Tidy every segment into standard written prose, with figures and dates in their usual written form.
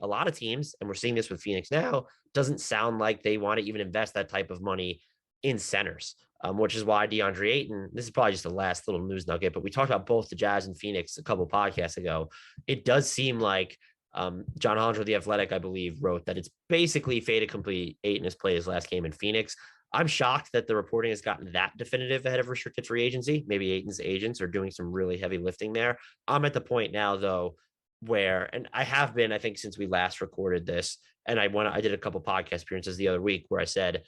a lot of teams, and we're seeing this with Phoenix now, doesn't sound like they want to even invest that type of money in centers, which is why DeAndre Ayton, this is probably just the last little news nugget, but we talked about both the Jazz and Phoenix a couple podcasts ago. It does seem like John Hollinger, The Athletic, I believe, wrote that it's basically fait accompli. Ayton has played his last game in Phoenix. I'm shocked that the reporting has gotten that definitive ahead of restricted free agency. Maybe Ayton's agents are doing some really heavy lifting there. I'm at the point now, though, where, and I have been, I think, since we last recorded this, and I did a couple podcast appearances the other week where I said,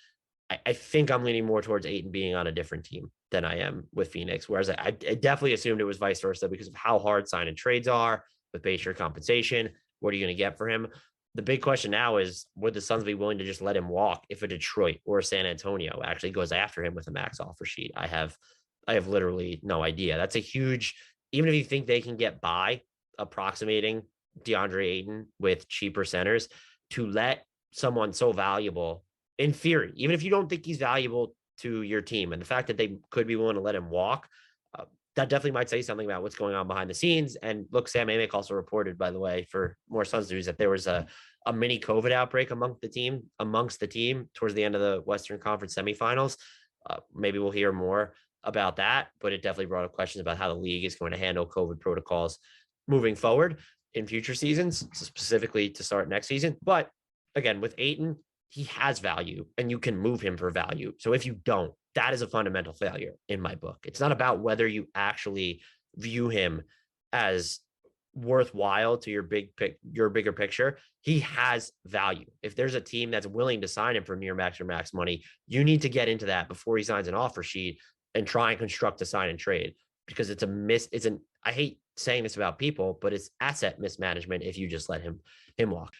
I think I'm leaning more towards Ayton being on a different team than I am with Phoenix. Whereas I definitely assumed it was vice versa because of how hard sign and trades are with base year compensation. What are you going to get for him? The big question now is, would the Suns be willing to just let him walk if a Detroit or a San Antonio actually goes after him with a max offer sheet? I have literally no idea. That's a huge, even if you think they can get by approximating DeAndre Ayton with cheaper centers, to let someone so valuable, in theory, even if you don't think he's valuable to your team, and the fact that they could be willing to let him walk, that definitely might say something about what's going on behind the scenes. And look, Sam Amick also reported, by the way, for more Suns news, that there was a mini COVID outbreak amongst the team towards the end of the Western Conference semifinals. Maybe we'll hear more about that, but it definitely brought up questions about how the league is going to handle COVID protocols moving forward in future seasons, specifically to start next season. But again, with Ayton, he has value and you can move him for value. So if you don't, that is a fundamental failure in my book. It's not about whether you actually view him as worthwhile to your bigger picture. He has value. If there's a team that's willing to sign him for near max or max money, you need to get into that before he signs an offer sheet and try and construct a sign and trade, because I hate saying this about people, but it's asset mismanagement if you just let him walk.